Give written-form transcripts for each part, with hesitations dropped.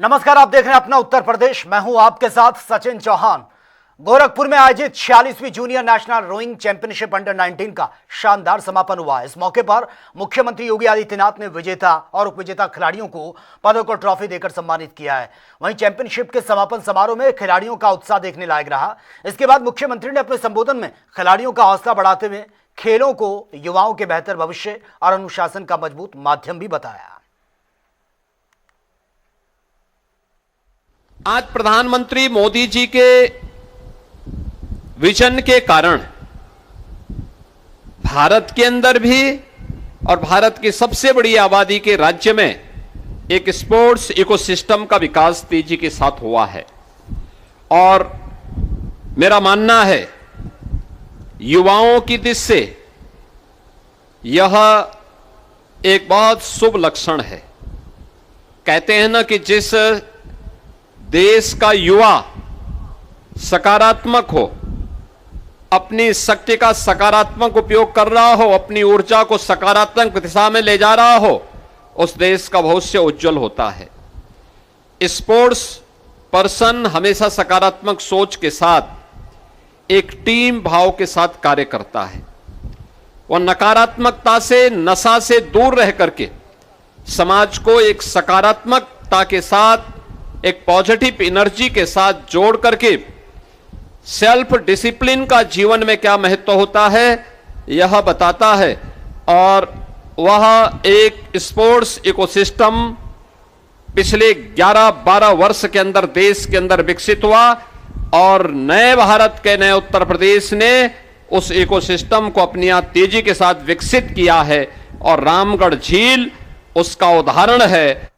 नमस्कार, आप देख रहे हैं अपना उत्तर प्रदेश। मैं हूं आपके साथ सचिन चौहान। गोरखपुर में आयोजित 46वीं junior national rowing championship under 19 का शानदार समापन हुआ। इस मौके पर मुख्यमंत्री योगी आदित्यनाथ ने विजेता और उपविजेता खिलाड़ियों को पदक और ट्रॉफी देकर सम्मानित किया है। वहीं चैंपियनशिप के समापन समारोह में खिलाड़ियों का उत्साह देखने लायक रहा। इसके बाद मुख्यमंत्री ने अपने संबोधन में खिलाड़ियों का हौसला बढ़ाते हुए खेलों को युवाओं के बेहतर भविष्य और अनुशासन का मजबूत माध्यम भी बताया। आज प्रधानमंत्री मोदी जी के विजन के कारण भारत के अंदर भी और भारत की सबसे बड़ी आबादी के राज्य में एक स्पोर्ट्स इकोसिस्टम का विकास तेजी के साथ हुआ है। और मेरा मानना है युवाओं की दृष्टि से यह एक बहुत शुभ लक्षण है। कहते हैं ना कि जिस देश का युवा सकारात्मक हो, अपनी शक्ति का सकारात्मक उपयोग कर रहा हो, अपनी ऊर्जा को सकारात्मक दिशा में ले जा रहा हो, उस देश का भविष्य उज्जवल होता है। स्पोर्ट्स पर्सन हमेशा सकारात्मक सोच के साथ एक टीम भाव के साथ कार्य करता है। वह नकारात्मकता से, नशा से दूर रह करके समाज को एक सकारात्मकता के साथ, एक पॉजिटिव एनर्जी के साथ जोड़ करके सेल्फ डिसिप्लिन का जीवन में क्या महत्व होता है यह बताता है। और वह एक स्पोर्ट्स इकोसिस्टम पिछले 11-12 वर्ष के अंदर देश के अंदर विकसित हुआ और नए भारत के नए उत्तर प्रदेश ने उस इकोसिस्टम को अपनी तेजी के साथ विकसित किया है और रामगढ़ झील उसका उदाहरण है।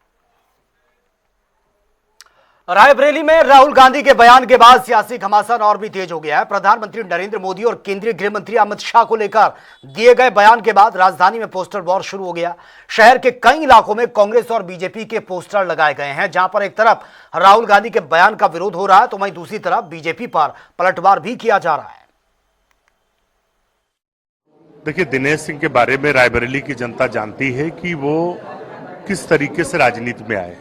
रायबरेली में राहुल गांधी के बयान के बाद सियासी घमासान और भी तेज हो गया है। प्रधानमंत्री नरेंद्र मोदी और केंद्रीय गृह मंत्री अमित शाह को लेकर दिए गए बयान के बाद राजधानी में पोस्टर वॉर शुरू हो गया। शहर के कई इलाकों में कांग्रेस और बीजेपी के पोस्टर लगाए गए हैं, जहां पर एक तरफ राहुल गांधी के बयान का विरोध हो रहा है तो वहीं दूसरी तरफ बीजेपी पर पलटवार भी किया जा रहा है। देखिए, दिनेश सिंह के बारे में रायबरेली की जनता जानती है कि वो किस तरीके से राजनीति में आए।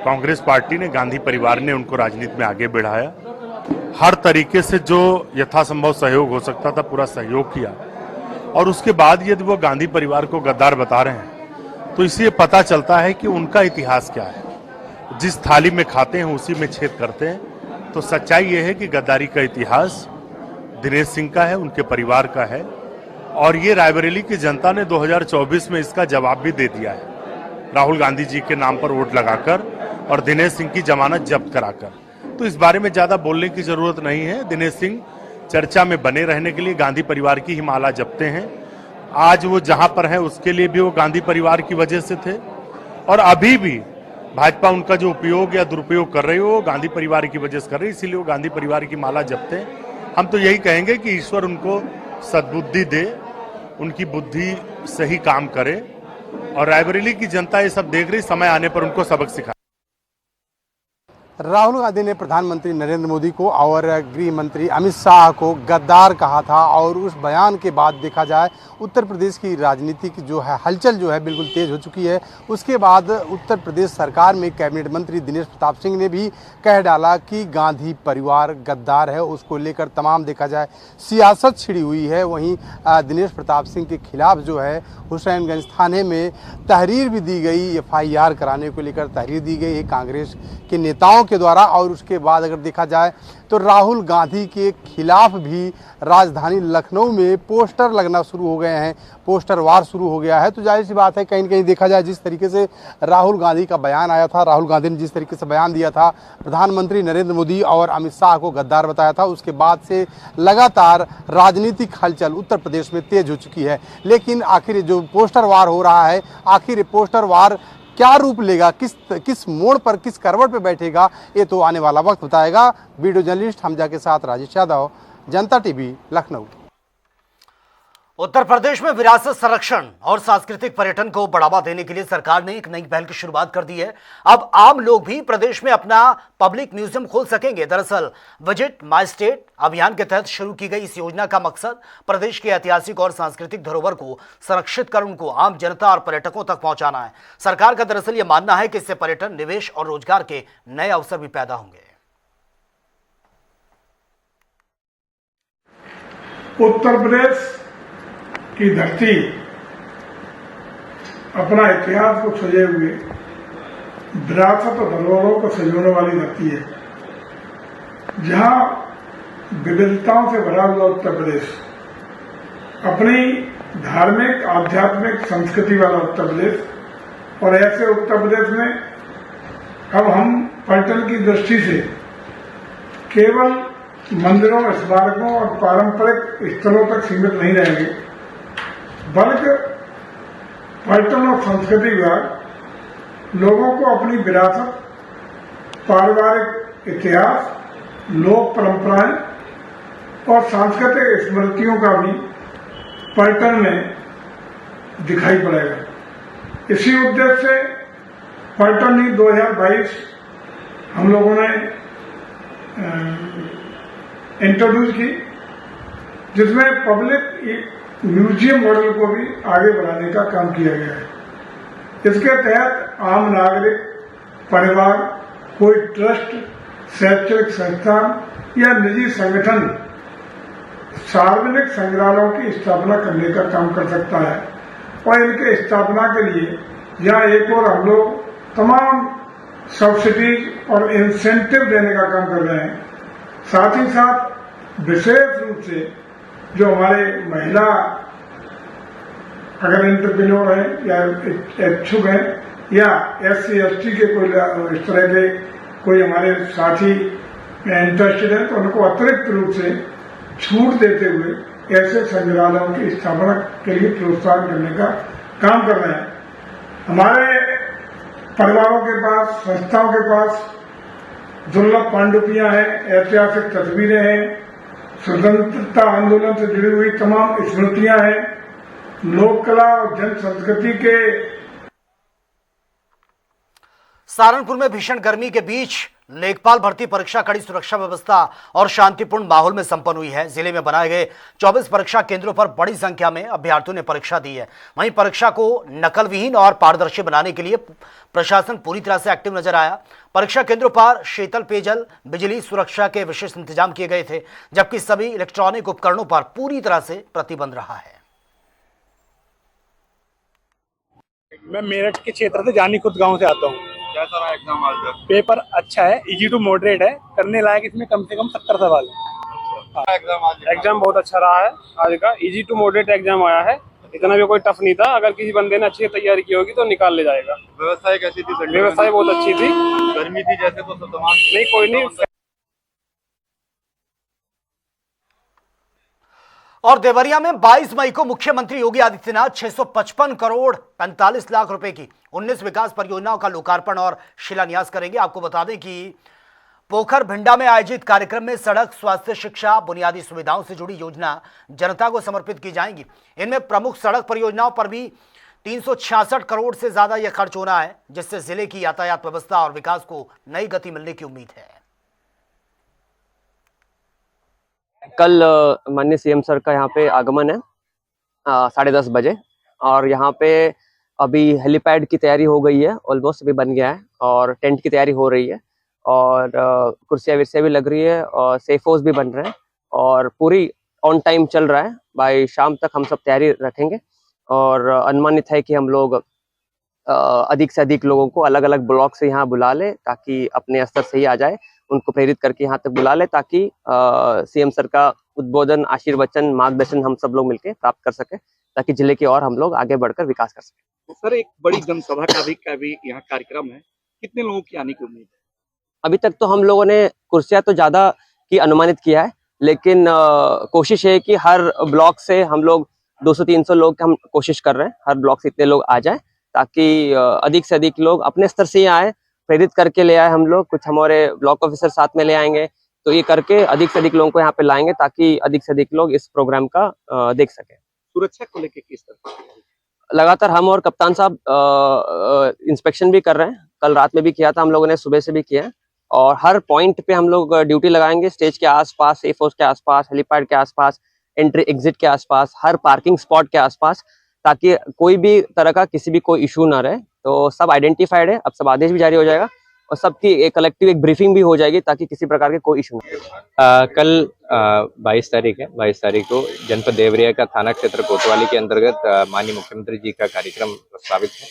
कांग्रेस पार्टी ने, गांधी परिवार ने उनको राजनीति में आगे बढ़ाया। हर तरीके से जो यथासंभव सहयोग हो सकता था पूरा सहयोग किया। और उसके बाद यदि वो गांधी परिवार को गद्दार बता रहे हैं तो इससे पता चलता है कि उनका इतिहास क्या है। जिस थाली में खाते हैं उसी में छेद करते हैं। तो सच्चाई ये है कि गद्दारी का इतिहास दिनेश सिंह का है, उनके परिवार का है। और ये रायबरेली की जनता ने 2024 में इसका जवाब भी दे दिया है, राहुल गांधी जी के नाम पर वोट लगाकर और दिनेश सिंह की जमानत जब्त कराकर। तो इस बारे में ज्यादा बोलने की जरूरत नहीं है। दिनेश सिंह चर्चा में बने रहने के लिए गांधी परिवार की ही माला जपते हैं। आज वो जहां पर है उसके लिए भी वो गांधी परिवार की वजह से थे और अभी भी भाजपा उनका जो उपयोग या दुरुपयोग कर रही है वो गांधी परिवार की वजह से कर रही है, इसीलिए वो गांधी परिवार की माला जपते हैं। हम तो यही कहेंगे कि ईश्वर उनको सद्बुद्धि दे, उनकी बुद्धि सही काम करे और रायबरेली की जनता ये सब देख रही, समय आने पर उनको सबक सिखाए। राहुल गांधी ने प्रधानमंत्री नरेंद्र मोदी को और गृह मंत्री अमित शाह को गद्दार कहा था और उस बयान के बाद देखा जाए उत्तर प्रदेश की राजनीति की जो है हलचल जो है बिल्कुल तेज हो चुकी है। उसके बाद उत्तर प्रदेश सरकार में कैबिनेट मंत्री दिनेश प्रताप सिंह ने भी कह डाला कि गांधी परिवार गद्दार है। उसको लेकर तमाम देखा जाए सियासत छिड़ी हुई है। वहीं दिनेश प्रताप सिंह के खिलाफ जो है हुसैनगंज थाने में तहरीर भी दी गई, FIR कराने को लेकर तहरीर दी गई है कांग्रेस के नेताओं के द्वारा। और उसके बाद अगर देखा जाए तो राहुल गांधी के खिलाफ भी राजधानी लखनऊ में पोस्टर लगना शुरू हो गए हैं, पोस्टर वार शुरू हो गया है। तो जाहिर सी बात है कहीं न कहीं देखा जाए जिस तरीके से राहुल गांधी का बयान आया था, राहुल गांधी ने जिस तरीके से बयान दिया था, प्रधानमंत्री नरेंद्र मोदी और अमित शाह को गद्दार बताया था, उसके बाद से लगातार राजनीतिक हलचल उत्तर प्रदेश में तेज हो चुकी है। लेकिन आखिर जो पोस्टर वार हो रहा है, आखिर पोस्टर वार क्या रूप लेगा, किस मोड़ पर, किस करवट पर बैठेगा, ये तो आने वाला वक्त बताएगा। वीडियो जर्नलिस्ट हमजा के साथ राजेश यादव, जनता टीवी, लखनऊ। उत्तर प्रदेश में विरासत संरक्षण और सांस्कृतिक पर्यटन को बढ़ावा देने के लिए सरकार ने एक नई पहल की शुरुआत कर दी है। अब आम लोग भी प्रदेश में अपना पब्लिक म्यूजियम खोल सकेंगे। दरअसल विजिट माय स्टेट अभियान के तहत शुरू की गई इस योजना का मकसद प्रदेश के ऐतिहासिक और सांस्कृतिक धरोहर को संरक्षित कर उनको आम जनता और पर्यटकों तक पहुंचाना है। सरकार का दरअसल यह मानना है कि इससे पर्यटन, निवेश और रोजगार के नए अवसर भी पैदा होंगे। उत्तर प्रदेश की धरती अपना इतिहास को सजे हुए विरासत और धरोहरों को सजोने वाली धरती है। जहां विविधताओं से भरा हुआ उत्तर प्रदेश, अपनी धार्मिक, आध्यात्मिक संस्कृति वाला उत्तर प्रदेश, और ऐसे उत्तर प्रदेश में अब हम पर्यटन की दृष्टि से केवल मंदिरों, स्मारकों और पारंपरिक स्थलों तक सीमित नहीं रहेंगे, बल्कि पर्यटन और संस्कृति विभाग लोगों को अपनी विरासत, पारिवारिक इतिहास, लोक परंपराएं और सांस्कृतिक स्मृतियों का भी पर्यटन में दिखाई पड़ेगा। इसी उद्देश्य से पर्यटन नीति 2022 हम लोगों ने इंट्रोड्यूस की, जिसमें पब्लिक म्यूजियम मॉडल को भी आगे बढ़ाने का काम किया गया है। इसके तहत आम नागरिक, परिवार, कोई ट्रस्ट, शैक्षणिक संस्थान या निजी संगठन सार्वजनिक संग्रहालयों की स्थापना करने का काम कर सकता है, और इनके स्थापना के लिए यहाँ एक और हम लोग तमाम सब्सिडीज और इंसेंटिव देने का काम कर रहे हैं। साथ ही साथ विशेष रूप से जो हमारे महिला अगर एंटरप्रेन्योर हैं या इच्छुक हैं या SC ST के कोई इस तरह के कोई हमारे साथी इंटरेस्टेड हैं, तो उनको अतिरिक्त रूप से छूट देते हुए ऐसे संग्रहालयों की स्थापना के लिए प्रोत्साहन करने का काम कर रहे हैं। हमारे परिवारों के पास, संस्थाओं के पास दुर्लभ पांडुलिपियां हैं, ऐतिहासिक तस्वीरें हैं, स्वतंत्रता आंदोलन से जुड़ी हुई तमाम स्मृतियां हैं, लोक कला और जन संस्कृति के। सहारनपुर में भीषण गर्मी के बीच लेखपाल भर्ती परीक्षा कड़ी सुरक्षा व्यवस्था और शांतिपूर्ण माहौल में संपन्न हुई है। जिले में बनाए गए 24 परीक्षा केंद्रों पर बड़ी संख्या में अभ्यर्थियों ने परीक्षा दी है। वहीं परीक्षा को नकल विहीन और पारदर्शी बनाने के लिए प्रशासन पूरी तरह से एक्टिव नजर आया। परीक्षा केंद्रों पर शीतल पेयजल, बिजली, सुरक्षा के विशेष इंतजाम किए गए थे, जबकि सभी इलेक्ट्रॉनिक उपकरणों पर पूरी तरह से प्रतिबंध रहा है। मैं मेरठ के क्षेत्र से जानी खुद गांव से आता हूँ। कैसा रहा एग्जाम आज का? पेपर अच्छा है, इजी टू मॉडरेट है, करने लायक इसमें कम से कम 70 सवाल है। एग्जाम बहुत अच्छा रहा है आज का, इजी टू मॉडरेट एग्जाम आया है, इतना भी कोई टफ नहीं था। अगर किसी बंदे ने अच्छी तैयारी की होगी तो निकाल ले जाएगा। व्यवस्था कैसी थी? व्यवस्था बहुत अच्छी थी। गर्मी थी जैसे तो तमाम नहीं, कोई नहीं। और देवरिया में 22 मई को मुख्यमंत्री योगी आदित्यनाथ 655 करोड़ 45 लाख रुपए की 19 विकास परियोजनाओं का लोकार्पण और शिलान्यास करेंगे। आपको बता दें कि पोखर भिंडा में आयोजित कार्यक्रम में सड़क, स्वास्थ्य, शिक्षा, बुनियादी सुविधाओं से जुड़ी योजना जनता को समर्पित की जाएंगी। इनमें प्रमुख सड़क परियोजनाओं पर भी 366 करोड़ से ज्यादा यह खर्च होना है, जिससे जिले की यातायात व्यवस्था और विकास को नई गति मिलने की उम्मीद है। कल माननीय CM सर का यहाँ पे आगमन है 10:30 बजे, और यहाँ पे अभी हेलीपैड की तैयारी हो गई है, ऑलमोस्ट अभी बन गया है, और टेंट की तैयारी हो रही है, और कुर्सियाँ विर्सियाँ भी लग रही है, और सेफ हाउस भी बन रहे हैं, और पूरी ऑन टाइम चल रहा है। बाय शाम तक हम सब तैयारी रखेंगे, और अनुमानित है कि हम लोग अधिक से अधिक लोगों को अलग अलग ब्लॉक से यहाँ बुला ले, ताकि अपने स्तर से ही आ जाए, उनको प्रेरित करके यहाँ तक बुला ले, ताकि CM सर का उद्बोधन, आशीर्वचन, मार्गदर्शन हम सब लोग मिलकर प्राप्त कर सके, ताकि जिले की और हम लोग आगे बढ़कर विकास कर सके। सर, एक बड़ी जनसभा का भी यहाँ कार्यक्रम है, कितने लोगों की आने की उम्मीद है? अभी तक तो हम लोगों ने कुर्सियां तो ज्यादा की अनुमानित किया है, लेकिन कोशिश है कि हर ब्लॉक से हम लोग 200-300 लोग हम कोशिश कर रहे हैं, हर ब्लॉक से इतने लोग आ जाए, ताकि अधिक से अधिक लोग अपने स्तर से ही आए, प्रेरित करके ले आए। हम लोग कुछ हमारे ब्लॉक ऑफिसर साथ में ले आएंगे, तो ये करके अधिक से अधिक लोगों को यहाँ पे लाएंगे, ताकि अधिक से अधिक लोग इस प्रोग्राम का देख सके। सुरक्षा को लेकर किस तरह? लगातार हम और कप्तान साहब इंस्पेक्शन भी कर रहे हैं। कल रात में भी किया था हम लोगों ने, सुबह से भी किया है, और हर पॉइंट पे हम लोग ड्यूटी लगाएंगे। स्टेज के आसपास, सेफ हाउस के आसपास, हेलीपैड के आसपास, एंट्री एग्जिट के आसपास, हर पार्किंग स्पॉट के आसपास, ताकि कोई भी तरह का किसी भी कोई इशू ना रहे। तो सब आइडेंटिफाइड है, अब सब आदेश भी जारी हो जाएगा और सबकी कलेक्टिव एक ब्रीफिंग भी हो जाएगी ताकि किसी प्रकार के कोई इशू ना। कल 22 तारीख है। 22 तारीख को जनपद देवरिया का थाना क्षेत्र कोतवाली के अंतर्गत माननीय मुख्यमंत्री जी का कार्यक्रम प्रस्तावित है।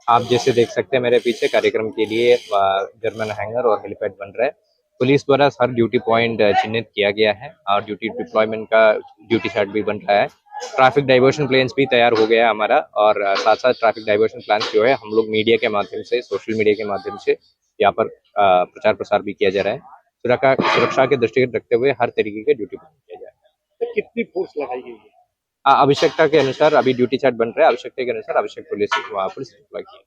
आप जैसे देख सकते हैं मेरे पीछे, कार्यक्रम के लिए जर्मन हैंगर और हेलीपैड बन रहा है। पुलिस द्वारा हर ड्यूटी पॉइंट चिन्हित किया गया है और ड्यूटी डिप्लॉयमेंट का ड्यूटी चार्ट भी बन रहा है। ट्रैफिक डाइवर्शन प्लान्स भी तैयार हो गया है हमारा, और साथ साथ ट्रैफिक डाइवर्शन प्लान्स जो है हम लोग मीडिया के माध्यम से, सोशल मीडिया के माध्यम से यहाँ पर प्रचार प्रसार भी किया जा रहा है। सुरक्षा के दृष्टिगत रखते हुए हर तरीके के ड्यूटी प्लान किया जा रहा है। तो कितनी फोर्स लगाई गई है? आवश्यकता के अनुसार अभी ड्यूटी चार्ट बन रहा है, आवश्यकता के अनुसार आवश्यक पुलिस डिप्लॉय की।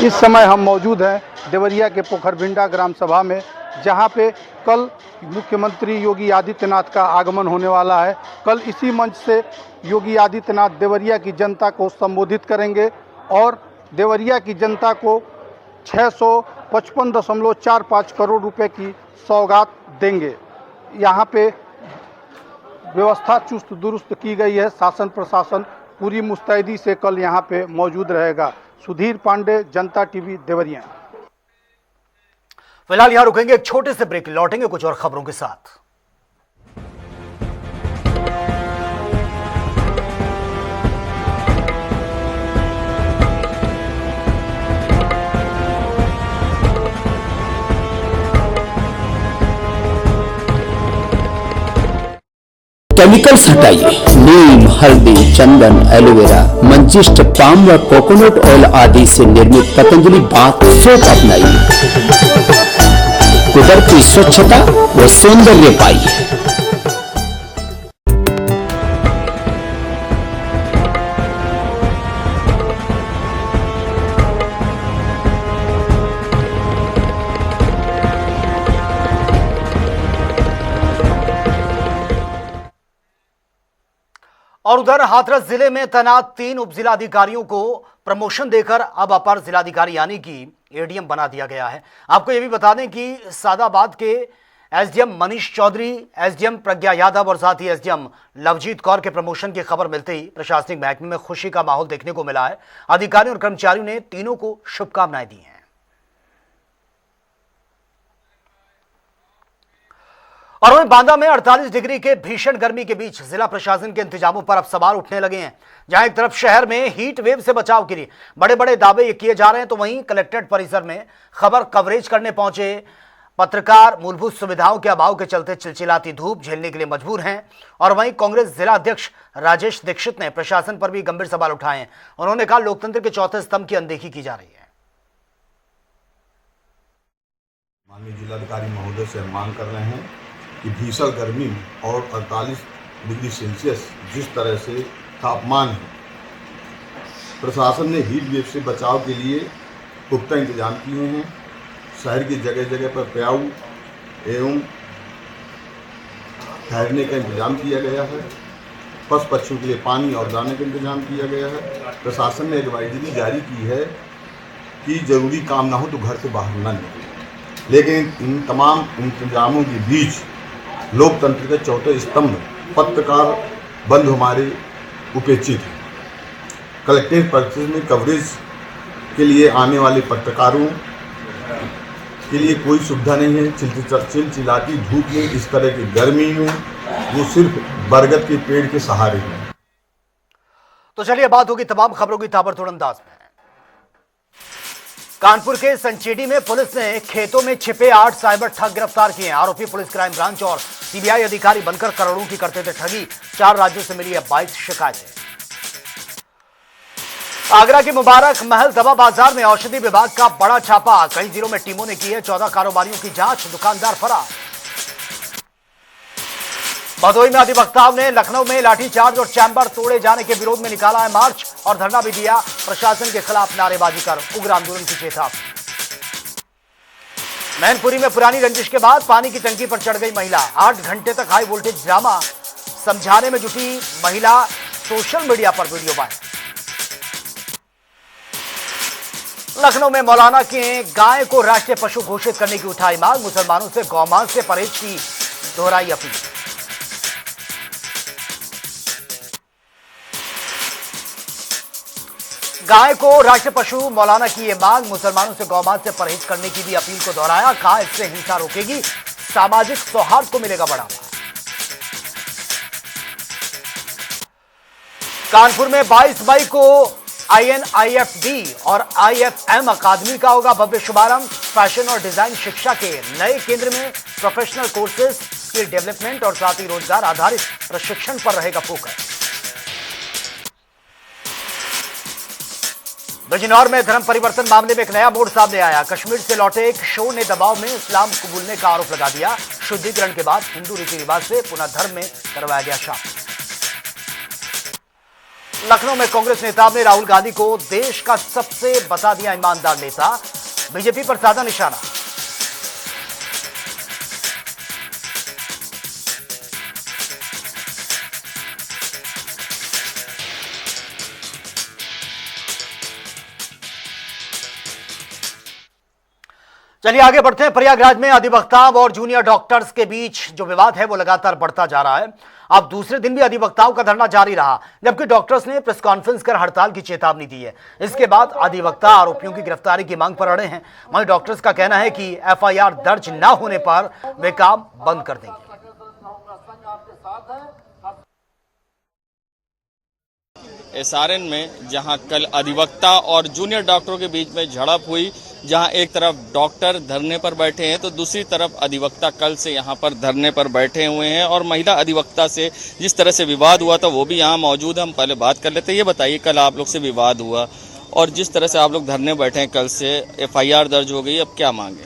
इस समय हम मौजूद हैं देवरिया के पोखरभिंडा ग्राम सभा में, जहां पे कल मुख्यमंत्री योगी आदित्यनाथ का आगमन होने वाला है। कल इसी मंच से योगी आदित्यनाथ देवरिया की जनता को संबोधित करेंगे और देवरिया की जनता को 655.45 करोड़ रुपए की सौगात देंगे। यहाँ पे व्यवस्था चुस्त दुरुस्त की गई है। शासन प्रशासन पूरी मुस्तैदी से कल यहाँ पे मौजूद रहेगा। सुधीर पांडे, जनता टीवी, देवरिया। फिलहाल यहां रुकेंगे, एक छोटे से ब्रेक, लौटेंगे कुछ और खबरों के साथ। केमिकल्स हटाइए। नीम, हल्दी, चंदन, एलोवेरा, मंजिष्ट, पाम व कोकोनट ऑयल आदि से निर्मित पतंजलि बाथ सोप अपनाइए। कुदरती स्वच्छता व सौंदर्य पाइए। और उधर हाथरस जिले में तैनात 3 उप जिलाधिकारियों को प्रमोशन देकर अब अपर जिलाधिकारी यानी कि एडीएम बना दिया गया है। आपको यह भी बता दें कि सादाबाद के एसडीएम मनीष चौधरी, एसडीएम प्रज्ञा यादव और साथ ही एसडीएम लवजीत कौर के प्रमोशन की खबर मिलते ही प्रशासनिक महकमे में खुशी का माहौल देखने को मिला है। अधिकारियों और कर्मचारियों ने तीनों को शुभकामनाएं दी हैं। और वहीं बांदा में 48 डिग्री के भीषण गर्मी के बीच जिला प्रशासन के इंतजामों पर अब सवाल उठने लगे हैं। जहां एक तरफ शहर में हीट वेव से बचाव के लिए बड़े बड़े दावे ये किए जा रहे हैं, तो वहीं कलेक्ट्रेट परिसर में खबर कवरेज करने पहुंचे पत्रकार मूलभूत सुविधाओं के अभाव के चलते चिलचिलाती धूप झेलने के लिए मजबूर हैं। और वहीं कांग्रेस जिला अध्यक्ष राजेश दीक्षित ने प्रशासन पर भी गंभीर सवाल उठाए हैं। उन्होंने कहा, लोकतंत्र के चौथे स्तंभ की अनदेखी की जा रही है। माननीय जिलाधिकारी महोदय से हम मांग कर रहे हैं कि भीषण गर्मी और 48 डिग्री सेल्सियस जिस तरह से तापमान है, प्रशासन ने हीट वेव से बचाव के लिए पुख्ता इंतजाम किए हैं। शहर की जगह जगह पर प्याऊ एवं ठहरने का इंतजाम किया गया है। पशु पक्षियों के लिए पानी और दाने का इंतजाम किया गया है। प्रशासन ने एडवाइजरी जारी की है कि जरूरी काम ना हो तो घर से बाहर न निकलें। लेकिन इन तमाम इंतजामों के बीच लोकतंत्र के चौथे स्तंभ पत्रकार बंद हमारे उपेक्षित है। कलेक्ट्रेट परिसर में कवरेज के लिए आने वाले पत्रकारों के लिए कोई सुविधा नहीं है। चिलचिलाती धूप में, इस तरह की गर्मी में वो सिर्फ बरगद के पेड़ के सहारे हैं। तो चलिए बात होगी तमाम खबरों की ताबड़तोड़ अंदाज में। कानपुर के संचेडी में पुलिस ने खेतों में छिपे 8 साइबर ठग गिरफ्तार किए हैं। आरोपी पुलिस क्राइम ब्रांच और सीबीआई अधिकारी बनकर करोड़ों की करते थे ठगी। 4 राज्यों से मिली है 22 शिकायतें। आगरा के मुबारक महल दवा बाजार में औषधि विभाग का बड़ा छापा। कई जिलों में टीमों ने की है 14 कारोबारियों की जांच, दुकानदार फरार। भदोही में अधिवक्ताओं ने लखनऊ में लाठीचार्ज और चैम्बर तोड़े जाने के विरोध में निकाला है मार्च और धरना भी दिया। प्रशासन के खिलाफ नारेबाजी कर उग्र आंदोलन की चेतावनी। मैनपुरी में पुरानी रंजिश के बाद पानी की टंकी पर चढ़ गई महिला। 8 घंटे तक हाई वोल्टेज ड्रामा। समझाने में जुटी महिला सोशल मीडिया पर वीडियो वायरल। लखनऊ में मौलाना के गाय को राष्ट्रीय पशु घोषित करने की उठाई मांग, मुसलमानों से गौमांस से परहेज की दोहराई अपील। गाय को राष्ट्रीय पशु मौलाना की ये मांग, मुसलमानों से गौमांस से परहेज करने की भी अपील को दोहराया। कहा इससे हिंसा रोकेगी, सामाजिक सौहार्द को मिलेगा बढ़ावा। कानपुर में 22 मई को INIFD और IFM अकादमी का होगा भव्य शुभारंभ। फैशन और डिजाइन शिक्षा के नए केंद्र में प्रोफेशनल कोर्सेज, स्किल डेवलपमेंट और साथ ही रोजगार आधारित प्रशिक्षण पर रहेगा फोकस। बिजनौर में धर्म परिवर्तन मामले में एक नया मोड़ सामने आया। कश्मीर से लौटे एक शो ने दबाव में इस्लाम कबूलने का आरोप लगा दिया। शुद्धिकरण के बाद हिंदू रीति रिवाज से पुनः धर्म में करवाया गया शामिल। लखनऊ में कांग्रेस नेता ने राहुल गांधी को देश का सबसे बता दिया ईमानदार नेता, बीजेपी पर साधा निशाना। चलिए आगे बढ़ते हैं। प्रयागराज में अधिवक्ताओं और जूनियर डॉक्टर्स के बीच जो विवाद है वो लगातार बढ़ता जा रहा है। अब दूसरे दिन भी अधिवक्ताओं का धरना जारी रहा, जबकि डॉक्टर्स ने प्रेस कॉन्फ्रेंस कर हड़ताल की चेतावनी दी है। इसके बाद अधिवक्ता आरोपियों की गिरफ्तारी की मांग पर अड़े हैं। वहीं डॉक्टर्स का कहना है कि FIR दर्ज न होने पर वे काम बंद कर देंगे। SRN में जहां कल अधिवक्ता और जूनियर डॉक्टरों के बीच में झड़प हुई, जहां एक तरफ डॉक्टर धरने पर बैठे हैं तो दूसरी तरफ अधिवक्ता कल से यहां पर धरने पर बैठे हुए हैं और महिला अधिवक्ता से जिस तरह से विवाद हुआ था वो भी यहां मौजूद है। हम पहले बात कर लेते हैं। ये बताइए, कल आप लोग से विवाद हुआ और जिस तरह से आप लोग धरने बैठे हैं, कल से FIR दर्ज हो गई, अब क्या मांगे?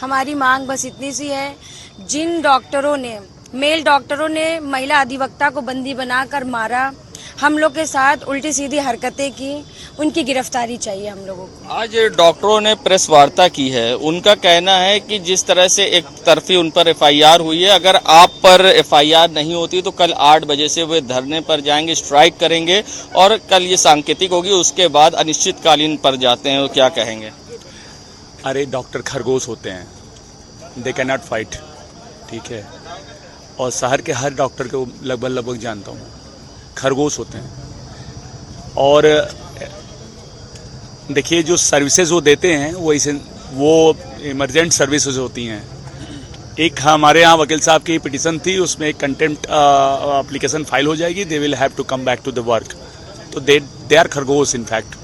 हमारी मांग बस इतनी सी है, जिन डॉक्टरों ने, मेल डॉक्टरों ने महिला अधिवक्ता को बंदी बनाकर मारा, हम लोग के साथ उल्टी सीधी हरकतें की, उनकी गिरफ्तारी चाहिए हम लोगों को। आज डॉक्टरों ने प्रेस वार्ता की है, उनका कहना है कि जिस तरह से एक तरफी उन पर FIR हुई है, अगर आप पर FIR नहीं होती तो कल 8 बजे से वे धरने पर जाएंगे, स्ट्राइक करेंगे और कल ये सांकेतिक होगी, उसके बाद अनिश्चितकालीन पर जाते हैं। वो क्या कहेंगे? अरे डॉक्टर खरगोश होते हैं, दे कैन नॉट फाइट, ठीक है। और शहर के हर डॉक्टर को लगभग जानता हूँ, खरगोश होते हैं। और देखिए जो सर्विसेज वो देते हैं वो इमरजेंट सर्विसेज होती हैं। एक हमारे यहाँ वकील साहब की पिटीशन थी, उसमें एक कंटेम्प्ट एप्लीकेशन फाइल हो जाएगी, they will have to come back to the work. तो दे आर खरगोश इनफैक्ट।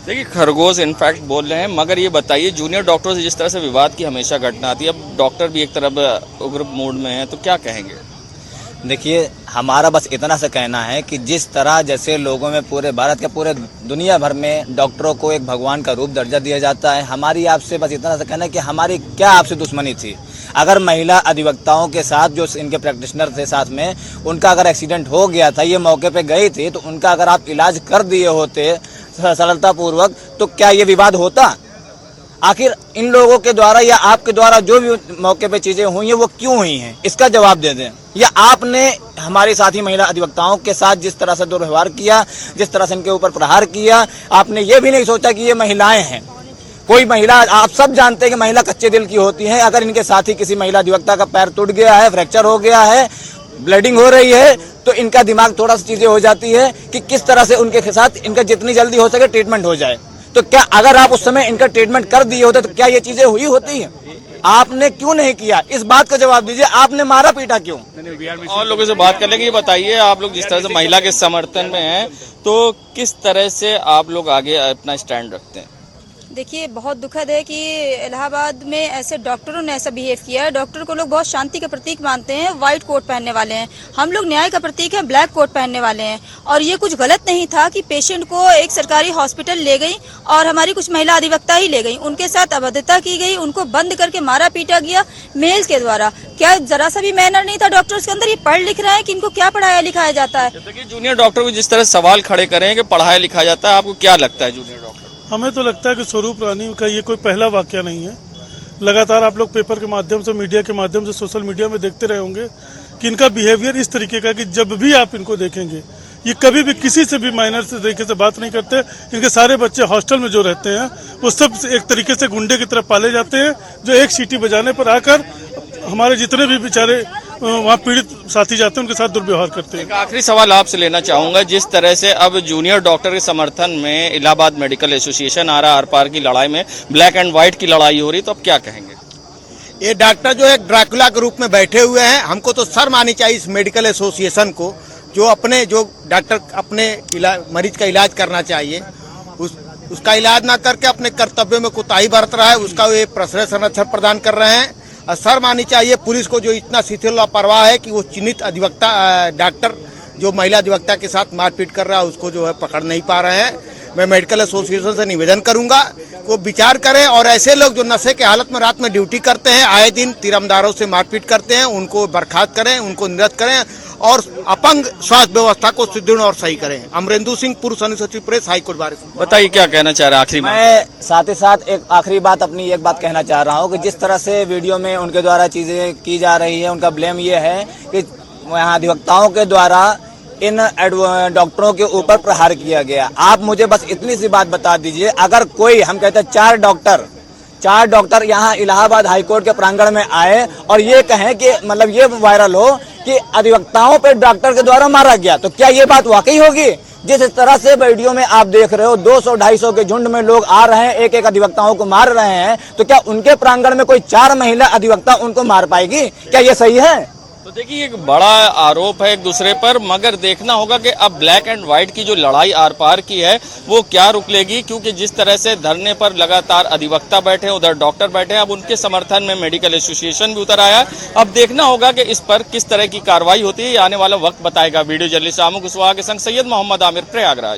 देखिए खरगोश इनफैक्ट बोल रहे हैं, मगर ये बताइए जूनियर डॉक्टरों से जिस तरह से विवाद की हमेशा घटना आती है, अब डॉक्टर भी एक तरफ उग्र मूड में है, तो क्या कहेंगे? देखिए हमारा बस इतना सा कहना है कि जिस तरह जैसे लोगों में पूरे भारत के पूरे दुनिया भर में डॉक्टरों को एक भगवान का रूप दर्जा दिया जाता है, हमारी आपसे बस इतना सा कहना है कि हमारी क्या आपसे दुश्मनी थी। अगर महिला अधिवक्ताओं के साथ जो इनके प्रैक्टिशनर थे साथ में, उनका अगर एक्सीडेंट हो गया था, ये मौके पे गई थी, तो उनका अगर आप इलाज कर दिए होते सरलतापूर्वक तो क्या ये विवाद होता? आखिर इन लोगों के द्वारा या आपके द्वारा जो भी मौके पे चीजें हुई हैं वो क्यों हुई हैं, इसका जवाब दे दें। या आपने हमारे साथी महिला अधिवक्ताओं के साथ जिस तरह से दुर्व्यवहार किया, जिस तरह से इनके ऊपर प्रहार किया, आपने ये भी नहीं सोचा कि ये महिलाएं हैं। कोई महिला, आप सब जानते हैं कि महिला कच्चे दिल की होती है। अगर इनके साथी किसी महिला अधिवक्ता का पैर टूट गया है, फ्रैक्चर हो गया है, ब्लीडिंग हो रही है, तो इनका दिमाग थोड़ा सा चीजें हो जाती है कि किस तरह से उनके साथ इनका जितनी जल्दी हो सके ट्रीटमेंट हो जाए। तो क्या अगर आप उस समय इनका ट्रीटमेंट कर दिए होते तो क्या ये चीजें हुई होती है? आपने क्यों नहीं किया, इस बात का जवाब दीजिए। आपने मारा पीटा क्यों? और लोगों से बात कर लेंगे। ये बताइए, आप लोग जिस तरह से महिला के समर्थन में हैं, तो किस तरह से आप लोग आगे अपना स्टैंड रखते हैं? देखिए बहुत दुखद है कि इलाहाबाद में ऐसे डॉक्टरों ने ऐसा बिहेव किया है। डॉक्टर को लोग बहुत शांति का प्रतीक मानते हैं, व्हाइट कोट पहनने वाले हैं। हम लोग न्याय का प्रतीक हैं, ब्लैक कोट पहनने वाले हैं। और ये कुछ गलत नहीं था कि पेशेंट को एक सरकारी हॉस्पिटल ले गई और हमारी कुछ महिला अधिवक्ता ही ले गई, उनके साथ अभद्रता की गई, उनको बंद करके मारा पीटा गया मेल्स के द्वारा। क्या जरा सा भी मैनर नहीं था डॉक्टर्स के अंदर? ये पढ़ लिख रहे हैं कि इनको क्या पढ़ाया लिखाया जाता है? जैसे कि जूनियर डॉक्टर को जिस तरह सवाल खड़े करें कि पढ़ाया लिखाया जाता है, आपको क्या लगता है जूनियर डॉक्टर? हमें तो लगता है कि स्वरूप रानी का ये कोई पहला वाकया नहीं है। लगातार आप लोग पेपर के माध्यम से, मीडिया के माध्यम से, सोशल मीडिया में देखते रहे होंगे कि इनका बिहेवियर इस तरीके का कि जब भी आप इनको देखेंगे ये कभी भी किसी से भी माइनर से तरीके से बात नहीं करते। इनके सारे बच्चे हॉस्टल में जो रहते हैं वो सब एक तरीके से गुंडे की तरह पाले जाते हैं, जो एक सीटी बजाने पर आकर हमारे जितने भी बेचारे वहाँ पीड़ित साथी जाते हैं उनके साथ दुर्व्यवहार करते हैं। एक आखिरी सवाल आपसे लेना चाहूंगा, जिस तरह से अब जूनियर डॉक्टर के समर्थन में इलाहाबाद मेडिकल एसोसिएशन आ रहा, आर पार की लड़ाई में ब्लैक एंड व्हाइट की लड़ाई हो रही, तो अब क्या कहेंगे? ये डॉक्टर जो है ड्रैकुला के रूप में बैठे हुए हैं। हमको तो शर्म आनी चाहिए इस मेडिकल एसोसिएशन को, जो डॉक्टर अपने मरीज का इलाज करना चाहिए उसका इलाज ना करके अपने कर्तव्यों में कोताही बरत रहा है, उसका ये प्रश्रय संरक्षण प्रदान कर रहे हैं। और शर्म आनी चाहिए पुलिस को, जो इतना शिथिल लापरवाह है कि वो चिन्हित अधिवक्ता डॉक्टर जो महिला अधिवक्ता के साथ मारपीट कर रहा है उसको जो है पकड़ नहीं पा रहे हैं। मैं मेडिकल एसोसिएशन से निवेदन करूंगा वो विचार करें और ऐसे लोग जो नशे के हालत में रात में ड्यूटी करते हैं, आए दिन तीरंदारों से मारपीट करते हैं, उनको बर्खास्त करें, उनको निरस्त करें और अपंग स्वास्थ्य व्यवस्था को सुदृढ़ और सही करें। अमरेंदु सिंह, पूर्व संयुक्त सचिव प्रेस, हाईकोर्ट बार। बताइए क्या कहना चाह रहे हैं आखिरी? मैं साथ ही साथ एक आखिरी बात अपनी एक बात कहना चाह रहा हूँ कि जिस तरह से वीडियो में उनके द्वारा चीजें की जा रही है, उनका ब्लेम ये है कि यहाँ अधिवक्ताओं के द्वारा इन डॉक्टरों के ऊपर प्रहार किया गया। आप मुझे बस इतनी सी बात बता दीजिए, अगर कोई, हम कहते हैं चार डॉक्टर यहाँ इलाहाबाद हाईकोर्ट के प्रांगण में आए और ये कहें कि मतलब ये वायरल हो कि अधिवक्ताओं पे डॉक्टर के द्वारा मारा गया, तो क्या ये बात वाकई होगी? जिस तरह से वीडियो में आप देख रहे हो 200-250 के झुंड में लोग आ रहे हैं, एक एक अधिवक्ताओं को मार रहे हैं, तो क्या उनके प्रांगण में कोई 4 महिला अधिवक्ता उनको मार पाएगी? क्या ये सही है? तो देखिए एक बड़ा आरोप है एक दूसरे पर, मगर देखना होगा कि अब ब्लैक एंड व्हाइट की जो लड़ाई आर पार की है वो क्या रुक लेगी, क्योंकि जिस तरह से धरने पर लगातार अधिवक्ता बैठे, उधर डॉक्टर बैठे, अब उनके समर्थन में मेडिकल एसोसिएशन भी उतर आया। अब देखना होगा कि इस पर किस तरह की कार्रवाई होती है, आने वाला वक्त बताएगा। वीडियो जर्नलिस्ट रामू कुशवाहा के संग सैयद मोहम्मद आमिर, प्रयागराज।